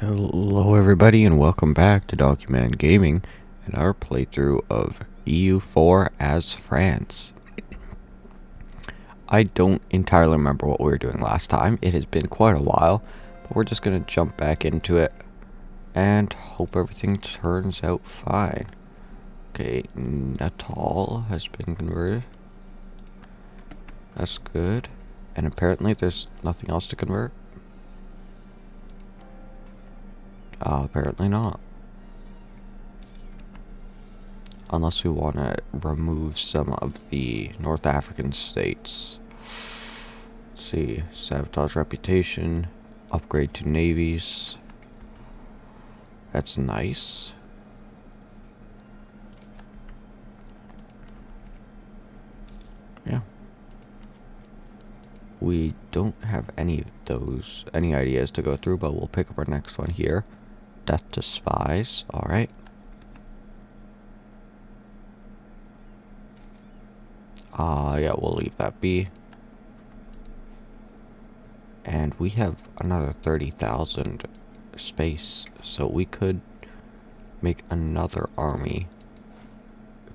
Hello everybody and welcome back to Donkeyman Gaming and our playthrough of EU4 as France. I don't entirely remember what we were doing last time. It has been quite a while, but we're just going to jump back into it and hope everything turns out fine. Okay, Natal has been converted. That's good. And apparently there's nothing else to convert. Apparently not. Unless we want to remove some of the North African states. Let's see. Sabotage reputation. Upgrade to navies. That's nice. Yeah. We don't have any ideas to go through, but we'll pick up our next one here. Death to spies. Alright. Yeah, we'll leave that be. And we have another 30,000 space, so we could make another army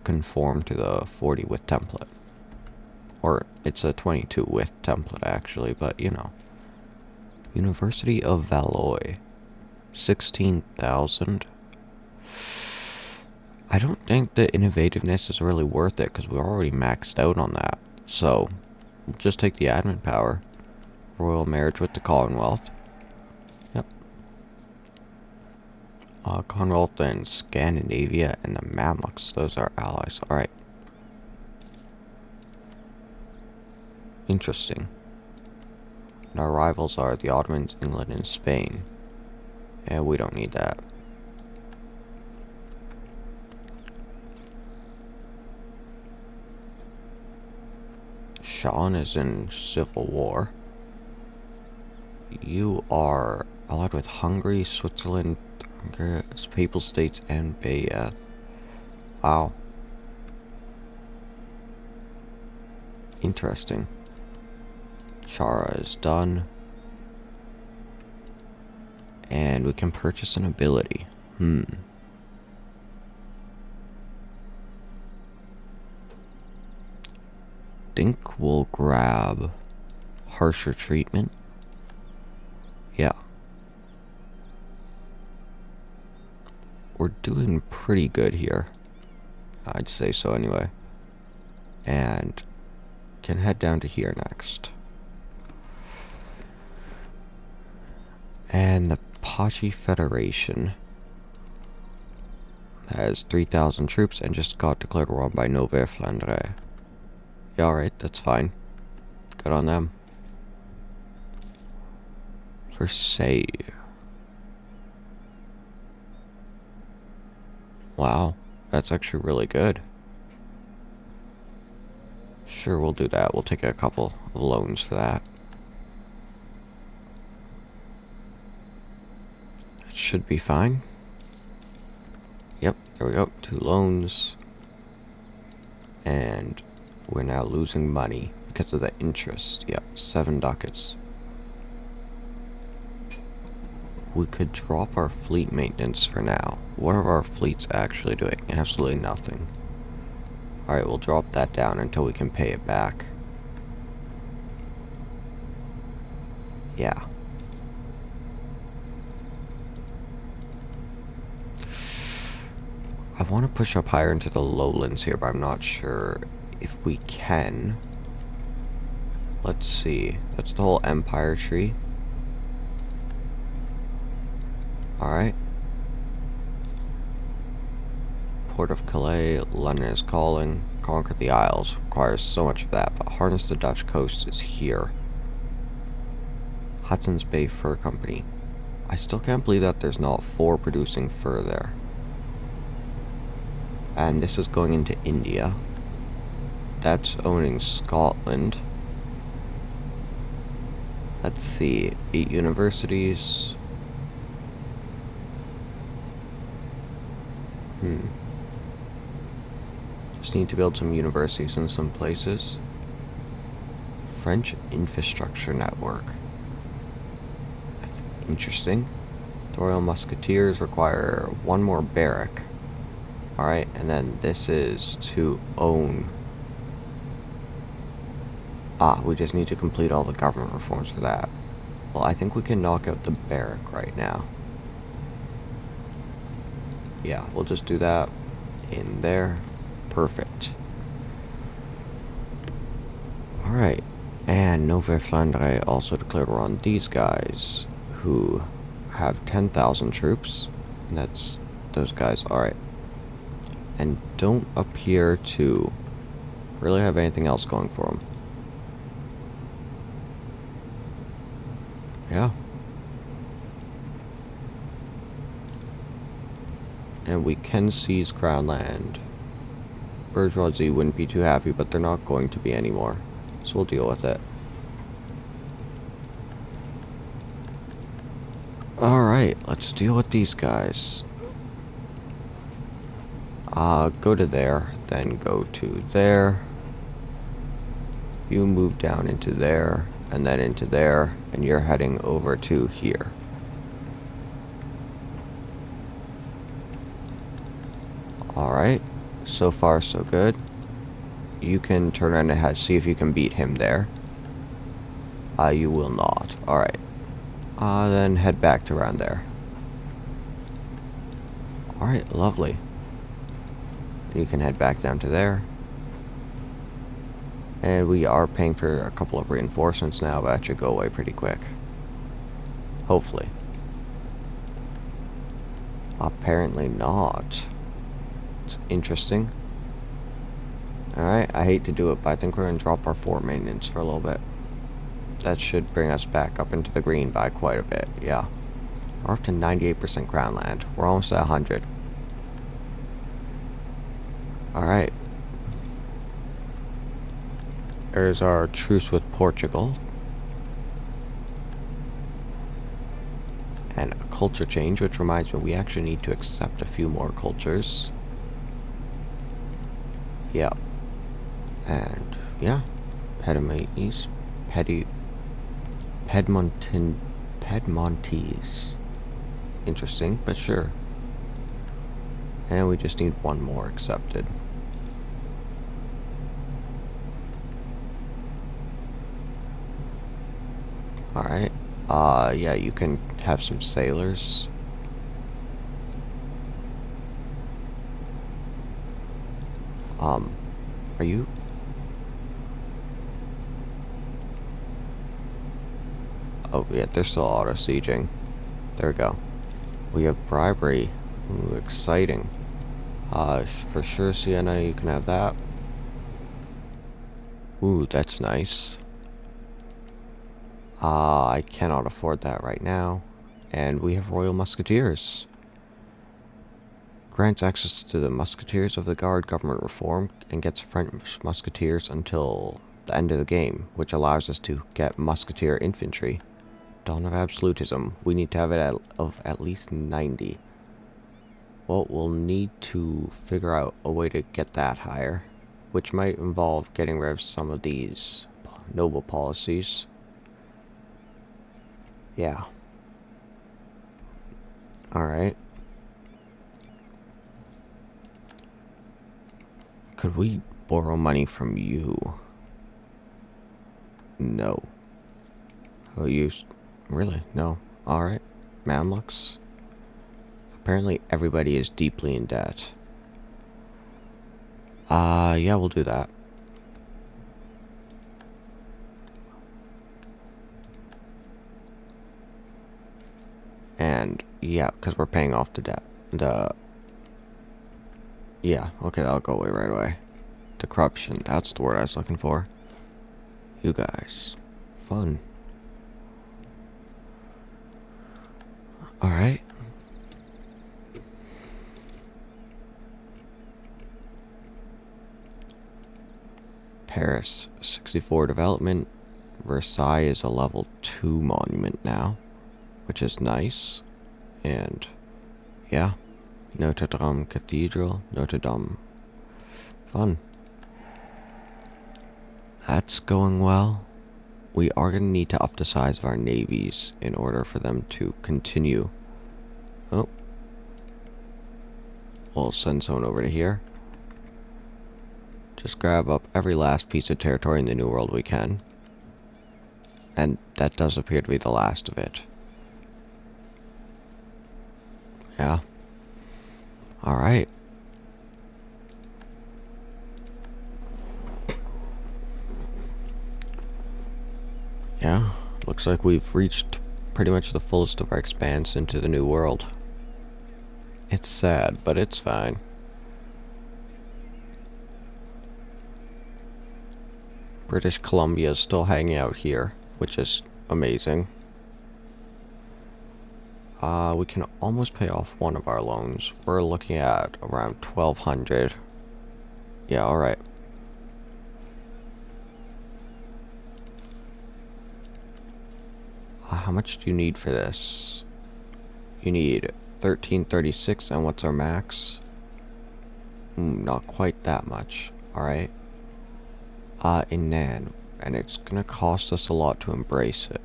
conform to the 40 width template. Or it's a 22 width template actually, but you know. University of Valois. 16,000. I don't think the innovativeness is really worth it because we're already maxed out on that. So, we'll just take the admin power. Royal marriage with the Commonwealth. Yep. Commonwealth and Scandinavia and the Mamluks. Those are allies. Alright. Interesting. And our rivals are the Ottomans, England, and Spain. And we don't need that. Sean is in civil war. You are allied with Hungary, Switzerland, Papal States, and Bayeth. Wow. Interesting. Chara is done. And we can purchase an ability. Think we'll grab harsher treatment. Yeah. We're doing pretty good here. I'd say so anyway. And can head down to here next. And the Pachi Federation has 3,000 troops and just got declared war by Nouvelle Flandre. Yeah, alright, that's fine. Good on them. Versailles. Wow, that's actually really good. Sure, we'll do that. We'll take a couple of loans for that. That should be fine. Yep, there we go. 2 loans. And we're now losing money because of the interest. Yep, 7 ducats. We could drop our fleet maintenance for now. What are our fleets actually doing? Absolutely nothing. Alright, we'll drop that down until we can pay it back. Yeah. I want to push up higher into the lowlands here, but I'm not sure if we can. Let's see. That's the whole empire tree. Alright. Port of Calais, London is calling. Conquer the Isles. Requires so much of that, but harness the Dutch coast is here. Hudson's Bay Fur Company. I still can't believe that there's not 4 producing fur there. And this is going into India. That's owning Scotland. Let's see. 8 universities. Just need to build some universities in some places. French infrastructure network. That's interesting. The Royal Musketeers require one more barrack. Alright, and then this is to own. We just need to complete all the government reforms for that. Well, I think we can knock out the barrack right now. Yeah, we'll just do that in there. Perfect. Alright, and Nova Flandre also declared war on these guys, who have 10,000 troops. And that's those guys, alright. And don't appear to really have anything else going for them. Yeah. And we can seize Crown Land. Bourgeoisie wouldn't be too happy, but they're not going to be anymore. So we'll deal with it. Alright, let's deal with these guys. Go to there, then go to there. You move down into there, and then into there, and you're heading over to here. Alright, so far so good. You can turn around and see if you can beat him there. You will not. Alright. Then head back to around there. Alright, lovely. You can head back down to there. And we are paying for a couple of reinforcements now, but that should go away pretty quick. Hopefully. Apparently not. It's interesting. Alright, I hate to do it, but I think we're going to drop our fort maintenance for a little bit. That should bring us back up into the green by quite a bit, yeah. We're up to 98% crown land. We're almost at 100. Alright. There's our truce with Portugal. And a culture change, which reminds me we actually need to accept a few more cultures. Yeah. And, yeah. Piedmontese. Interesting, but sure. And we just need one more accepted. Alright. Yeah, you can have some sailors. Are you? Oh, yeah, they're still auto-sieging. There we go. We have bribery. Ooh, exciting. For sure, Sienna, you can have that. Ooh, that's nice. I cannot afford that right now. And we have Royal Musketeers. Grants access to the Musketeers of the Guard government reform and gets French Musketeers until the end of the game, which allows us to get Musketeer infantry. Dawn of Absolutism. We need to have it at least 90. Well, we'll need to figure out a way to get that higher, which might involve getting rid of some of these noble policies. Yeah. Alright. Could we borrow money from you? No. Oh, you... Really? No. Alright. Mamluks? Apparently everybody is deeply in debt. Yeah, we'll do that. And, yeah, because we're paying off the debt. Yeah, okay, that'll go away right away. The corruption, that's the word I was looking for. You guys. Fun. Alright. Paris, 64 development. Versailles is a level 2 monument now, which is nice. And, yeah. Notre Dame Cathedral, Notre Dame. Fun. That's going well. We are going to need to up the size of our navies in order for them to continue Oh. We'll send someone over to here. Just grab up every last piece of territory in the New World we can. And that does appear to be the last of it. Yeah. Alright. Yeah. Looks like we've reached pretty much the fullest of our expanse into the New World. It's sad, but it's fine. British Columbia is still hanging out here, which is amazing. We can almost pay off one of our loans. We're looking at around 1,200. Yeah, alright. How much do you need for this? You need 1336, and what's our max? Not quite that much. Alright. In Nan. And it's gonna cost us a lot to embrace it.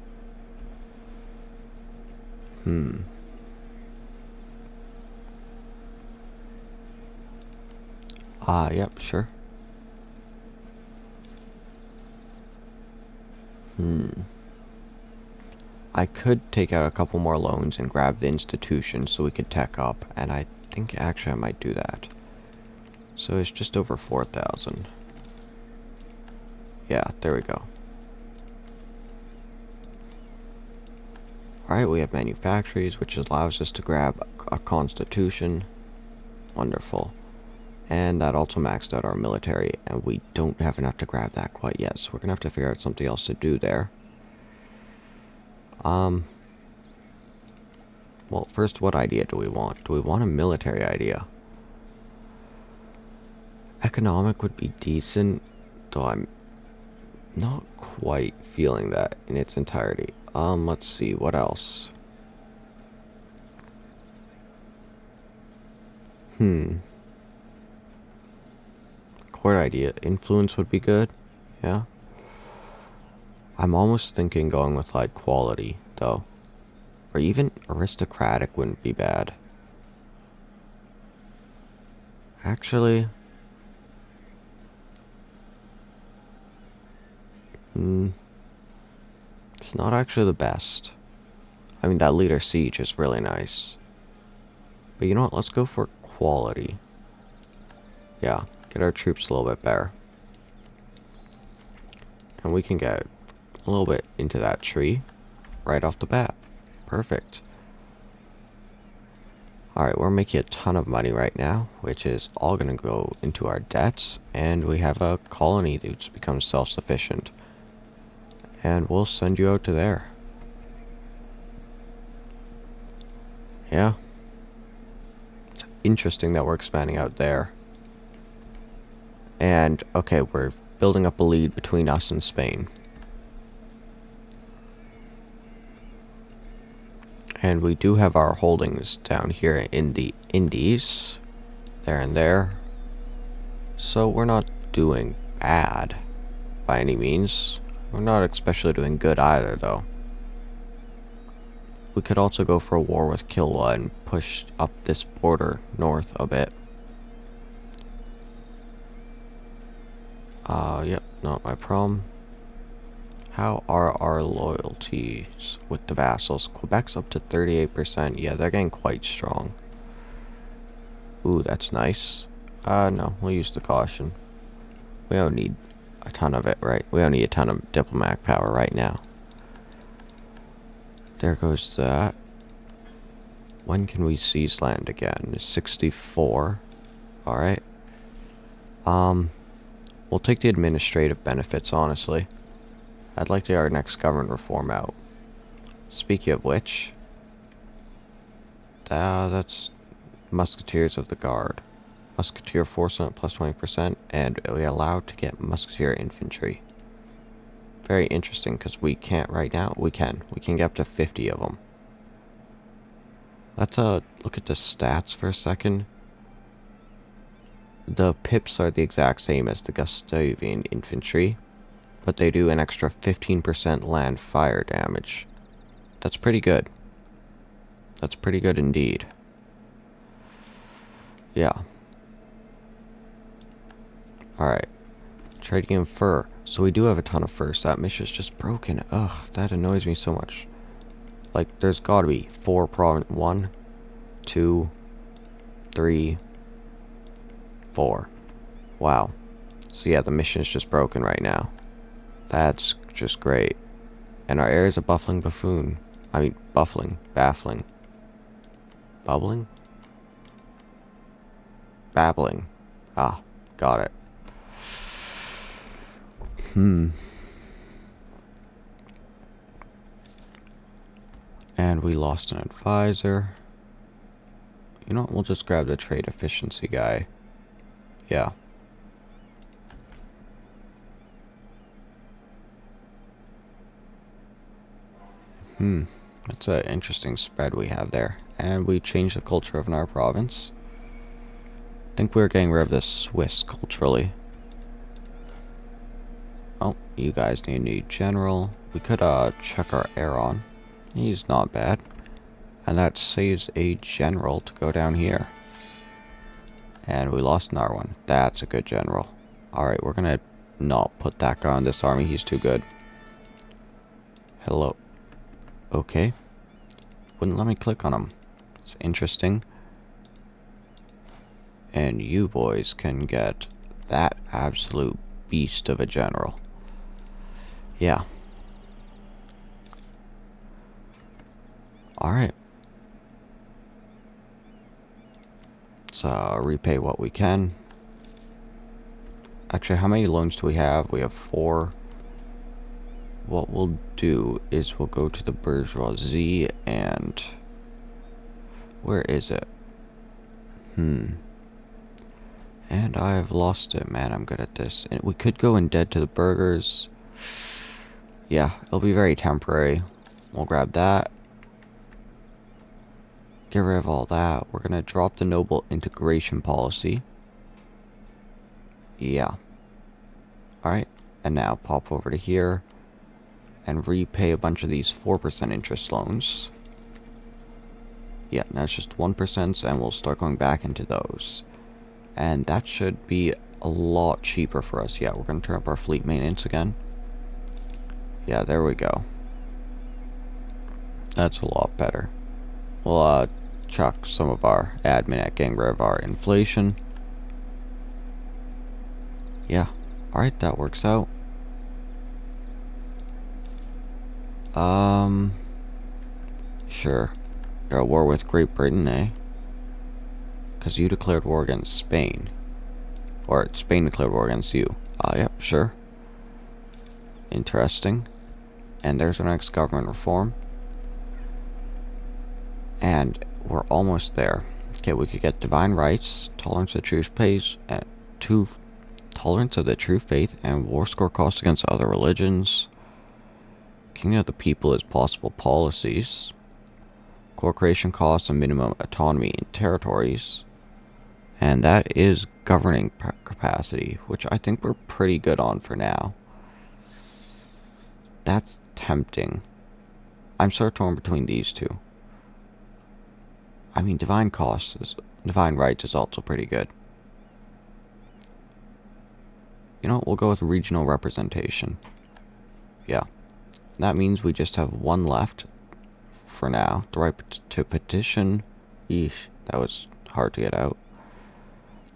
Yep, sure. I could take out a couple more loans and grab the institution so we could tech up, and I think actually I might do that. So it's just over 4,000. Yeah, there we go. Alright, we have manufactories, which allows us to grab a constitution. Wonderful. And that also maxed out our military, and we don't have enough to grab that quite yet, so we're gonna have to figure out something else to do there. Well, first, what idea do we want? Do we want a military idea? Economic would be decent, though I'm not quite feeling that in its entirety. Let's see, what else? Court idea. Influence would be good. Yeah. I'm almost thinking going with, like, quality, though. Or even aristocratic wouldn't be bad. Actually... it's not actually the best. I mean, that leader siege is really nice. But you know what? Let's go for quality. Yeah, get our troops a little bit better. And we can get a little bit into that tree right off the bat. Perfect. Alright, we're making a ton of money right now, which is all going to go into our debts, and we have a colony that's become self-sufficient. And we'll send you out to there. Yeah. It's interesting that we're expanding out there. And, okay, we're building up a lead between us and Spain. And we do have our holdings down here in the Indies. There and there. So we're not doing bad by any means. We're not especially doing good either, though. We could also go for a war with Kilwa and push up this border north a bit. Yep, not my problem. How are our loyalties with the vassals? Quebec's up to 38%. Yeah, they're getting quite strong. Ooh, that's nice. No, we'll use the caution. We don't need a ton of it, right? We don't need a ton of diplomatic power right now. There goes that. When can we seize land again? 64. Alright. We'll take the administrative benefits, honestly. I'd like to get our next government reform out. Speaking of which, that's Musketeers of the Guard. Musketeer force on plus 20%, and we are allowed to get Musketeer infantry. Very interesting, because we can't right now. We can. We can get up to 50 of them. Let's look at the stats for a second. The pips are the exact same as the Gustavian infantry, but they do an extra 15% land fire damage. That's pretty good. That's pretty good indeed. Yeah. Alright. Trading in fur. So we do have a ton of fur. So that mission's just broken. Ugh, that annoys me so much. Like, there's gotta be 4 province. 1, 2, 3, 4. Wow. So yeah, the mission is just broken right now. That's just great. And our area's a baffling. Baffling. Bubbling? Babbling. Ah, got it. And we lost an advisor. You know what, we'll just grab the trade efficiency guy. Yeah. That's an interesting spread we have there. And we changed the culture of our province. I think we're getting rid of the Swiss culturally. Oh, you guys need a new general. We could check our air on. He's not bad. And that saves a general to go down here. And we lost another one. That's a good general. Alright, we're gonna not put that guy on this army. He's too good. Hello. Okay. Wouldn't let me click on him. It's interesting. And you boys can get that absolute beast of a general. Yeah. Alright. Let's repay what we can. Actually, how many loans do we have? We have 4. What we'll do is we'll go to the bourgeoisie and... Where is it? And I've lost it, man. I'm good at this. And we could go in debt to the burghers. Yeah, it'll be very temporary. We'll grab that. Get rid of all that. We're gonna drop the noble integration policy. Yeah. Alright. And now pop over to here. And repay a bunch of these 4% interest loans. Yeah, now it's just 1%, and we'll start going back into those. And that should be a lot cheaper for us. Yeah, we're going to turn up our fleet maintenance again. Yeah, there we go. That's a lot better. We'll chuck some of our admin at getting rid of our inflation. Yeah, alright, that works out. Sure. You're at war with Great Britain, eh? Because you declared war against Spain. Or Spain declared war against you. Yep, sure. Interesting. And there's our next government reform. And we're almost there. Okay, we could get divine rights, tolerance of the true faith, and war score costs against other religions. Kingdom of the people is possible policies. Core creation costs and minimum autonomy in territories. And that is governing capacity, which I think we're pretty good on for now. That's tempting. I'm sort of torn between these two. I mean, divine rights is also pretty good. You know what, we'll go with regional representation. Yeah. That means we just have one left for now. The right to petition. Eesh, that was hard to get out.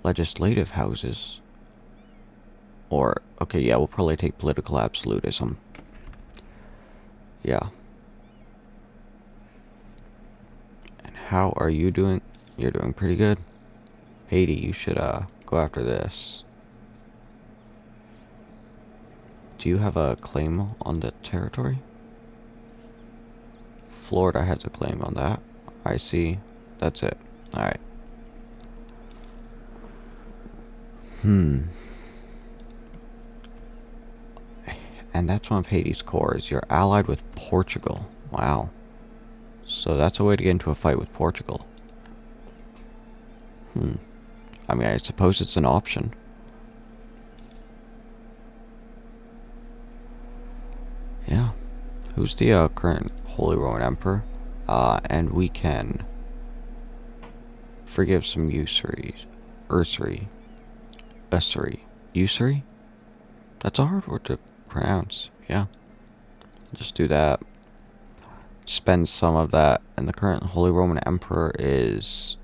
Legislative houses. Or, okay, yeah, we'll probably take political absolutism. Yeah. And how are you doing? You're doing pretty good. Haiti, you should go after this. Do you have a claim on the territory? Florida has a claim on that. I see. That's it. Alright. And that's one of Haiti's cores. You're allied with Portugal. Wow. So that's a way to get into a fight with Portugal. I mean, I suppose it's an option. Yeah. Who's the current Holy Roman Emperor? And we can forgive some usury. Usury? That's a hard word to pronounce. Yeah. Just do that. Spend some of that. And the current Holy Roman Emperor is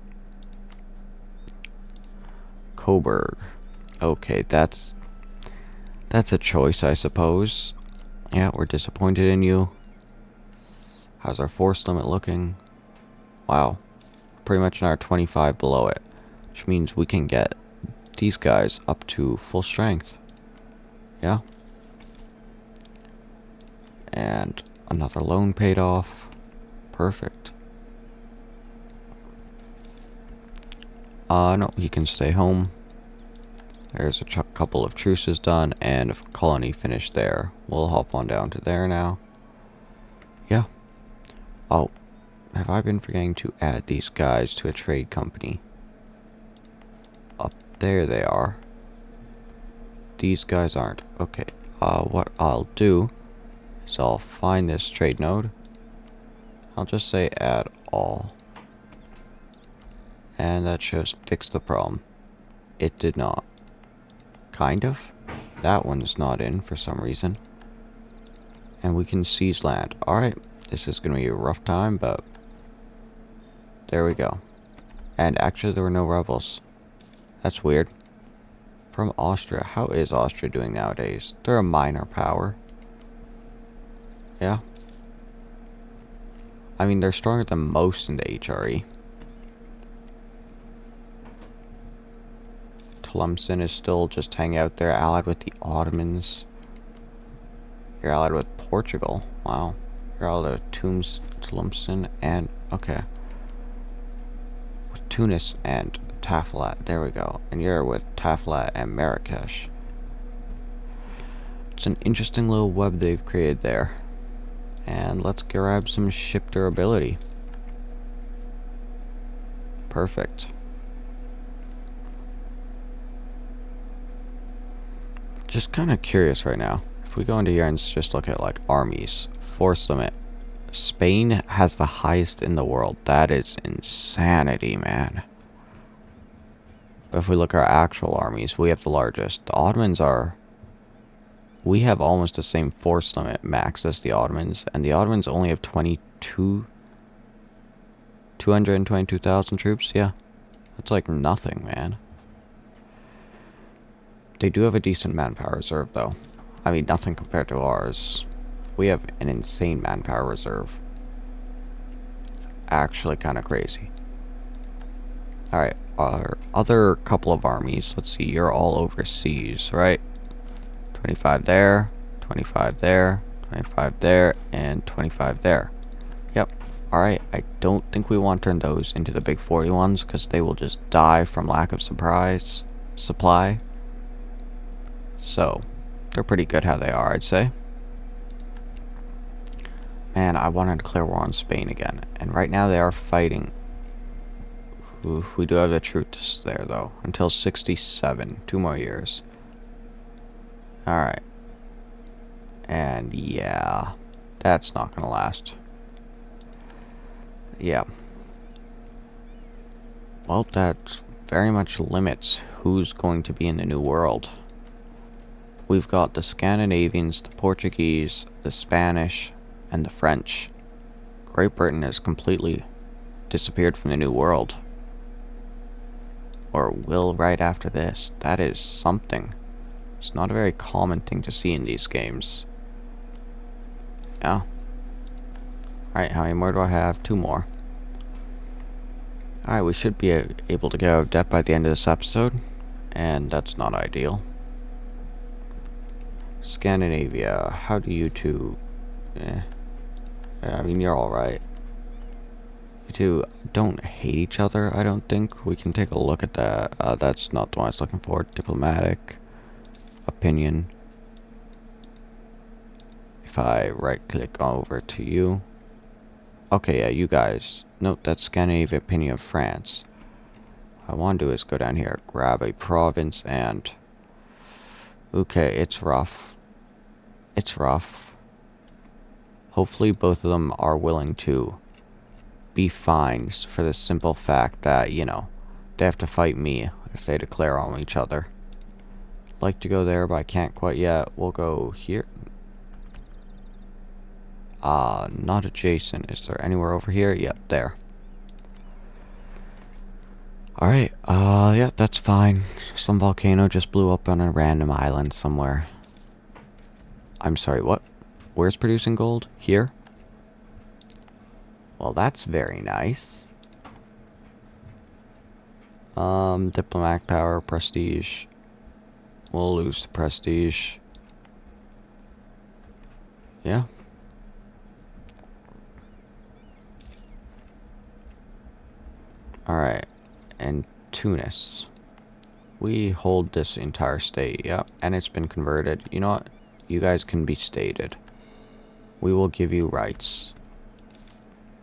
Coburg. Okay, that's a choice, I suppose. Yeah, we're disappointed in you. How's our force limit looking? Wow. Pretty much another 25 below it. Which means we can get these guys up to full strength. Yeah. And another loan paid off. Perfect. No, he can stay home. There's a couple of truces done, and a colony finished there. We'll hop on down to there now. Yeah. Oh, have I been forgetting to add these guys to a trade company? Up there they are. These guys aren't. Okay, what I'll do is I'll find this trade node. I'll just say add all. And that should fix the problem. It did not. Kind of. That one's not in for some reason. And we can seize land. Alright, this is going to be a rough time, but there we go. And actually there were no rebels. That's weird. From Austria. How is Austria doing nowadays? They're a minor power. Yeah. I mean, they're stronger than most in the HRE. Tlemcen is still just hanging out there, allied with the Ottomans. You're allied with Portugal. Wow. You're allied with Tlemcen and... okay. With Tunis and Tafilat. There we go. And you're with Tafilat and Marrakesh. It's an interesting little web they've created there. And let's grab some ship durability. Perfect. Just kind of curious right now. If we go into here and just look at like armies, force limit. Spain has the highest in the world. That is insanity, man. But if we look at our actual armies, we have the largest. The Ottomans are... we have almost the same force limit max as the Ottomans, and the Ottomans only have 222,000 troops. Yeah, that's like nothing, man. They do have a decent manpower reserve, though. I mean, nothing compared to ours. We have an insane manpower reserve. Actually, kind of crazy. Alright, our other couple of armies. Let's see, you're all overseas, right? 25 there, 25 there, 25 there, and 25 there. Yep. Alright, I don't think we want to turn those into the big 40 ones, because they will just die from lack of supply. So, they're pretty good how they are, I'd say. Man, I want to declare war on Spain again. And right now they are fighting. Oof, we do have the troops there, though. Until 67. 2 more years. Alright. And yeah, that's not going to last. Yeah. Well, that very much limits who's going to be in the New World. We've got the Scandinavians, the Portuguese, the Spanish, and the French. Great Britain has completely disappeared from the New World. Or will right after this. That is something. It's not a very common thing to see in these games. Yeah. Alright, how many more do I have? 2 more. Alright, we should be able to get out of debt by the end of this episode. And that's not ideal. Scandinavia, how do you two... I mean, you're alright. You two don't hate each other, I don't think. We can take a look at that. That's not the one I was looking for. Diplomatic. Opinion. If I right-click over to you. Okay, yeah, you guys. Nope, that's Scandinavia opinion of France. What I want to do is go down here, grab a province, and... okay, it's rough. It's rough. Hopefully both of them are willing to be fine for the simple fact that, you know, they have to fight me if they declare on each other. Like to go there, but I can't quite yet. We'll go here. Not adjacent. Is there anywhere over here? Yep, there. Alright, yeah, that's fine. Some volcano just blew up on a random island somewhere. I'm sorry, what? Where's producing gold? Here? Well, that's very nice. Diplomatic power, prestige. We'll lose the prestige. Yeah. Alright. And Tunis. We hold this entire state, yep. And it's been converted. You know what? You guys can be stated. We will give you rights.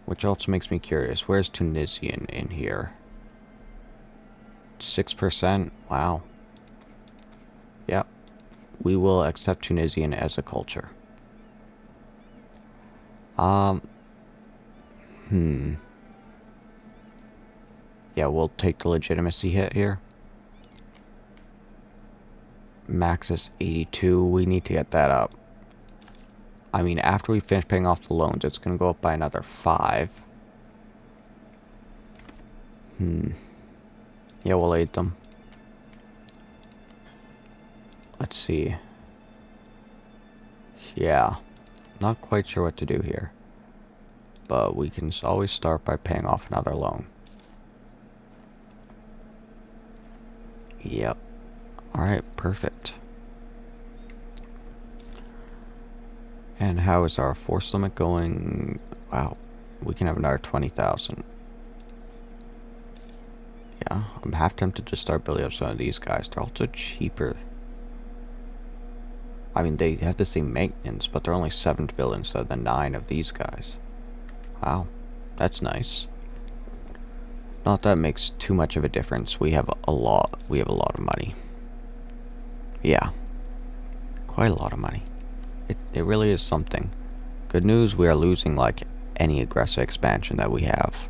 Which also makes me curious. Where's Tunisian in here? 6%? Wow. Yep. We will accept Tunisian as a culture. Yeah, we'll take the legitimacy hit here. Max is 82. We need to get that up. I mean, after we finish paying off the loans, it's going to go up by another 5. Yeah, we'll aid them. Let's see. Yeah. Not quite sure what to do here. But we can always start by paying off another loan. Yep. Alright, perfect. And how is our force limit going? Wow. We can have another 20,000. Yeah, I'm half tempted to start building up some of these guys. They're also cheaper. I mean, they have the same maintenance, but they're only 7 to build instead of the 9 of these guys. Wow, that's nice. Not that it makes too much of a difference. We have a lot of money. Yeah. Quite a lot of money. It really is something. Good news, we are losing, like, any aggressive expansion that we have.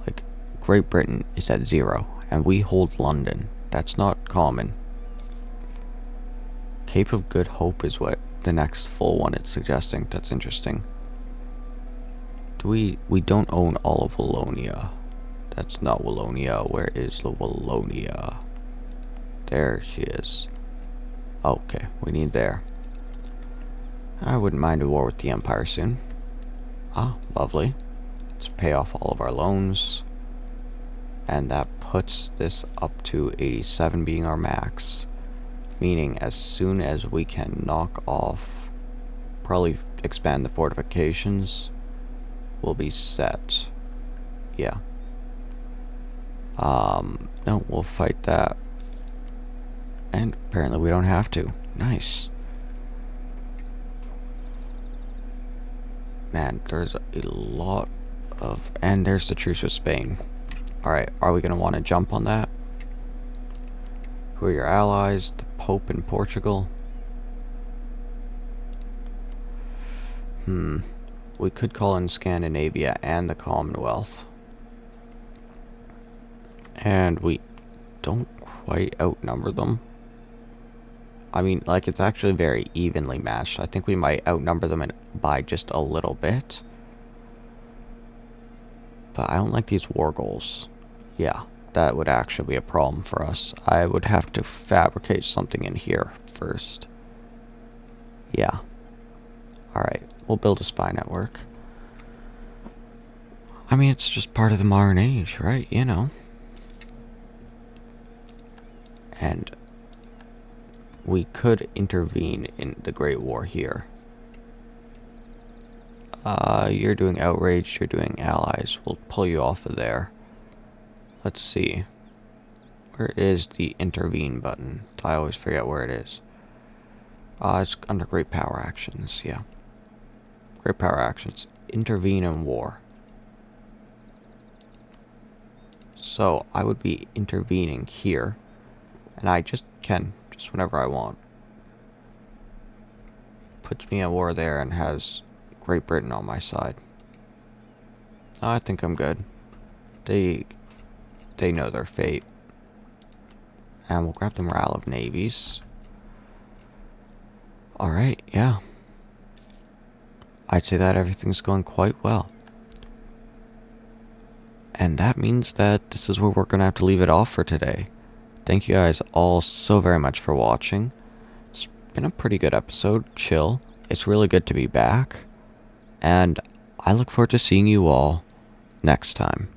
Like, Great Britain is at 0, and we hold London. That's not common. Cape of Good Hope is what the next full one it's suggesting. That's interesting. We don't own all of Wallonia. That's not Wallonia. Where is the Wallonia? There she is. Okay, we need there. I wouldn't mind a war with the Empire soon. Ah, lovely. Let's pay off all of our loans. And that puts this up to 87 being our max. Meaning as soon as we can knock off, probably expand the fortifications, we'll be set. Yeah. No, we'll fight that. And apparently we don't have to. Nice. Man, there's a lot of... And there's the truce with Spain. Alright, are we going to want to jump on that? Who are your allies? The Pope in Portugal. We could call in Scandinavia and the Commonwealth. And we don't quite outnumber them. I mean, like, it's actually very evenly matched. I think we might outnumber them by just a little bit. But I don't like these war goals. Yeah, that would actually be a problem for us. I would have to fabricate something in here first. Yeah. Alright, we'll build a spy network. I mean, it's just part of the modern age, right? You know. And we could intervene in the Great War here. You're doing outrage, you're doing allies. We'll pull you off of there. Let's see. Where is the intervene button? I always forget where it is. It's under great power actions, yeah. Great power actions. Intervene in war. So, I would be intervening here. And I just can, just whenever I want. Puts me at war there and has Great Britain on my side. I think I'm good. They know their fate. And we'll grab the morale of navies. Alright, yeah. I'd say that everything's going quite well. And that means that this is where we're going to have to leave it off for today. Thank you guys all so very much for watching. It's been a pretty good episode. Chill. It's really good to be back. And I look forward to seeing you all next time.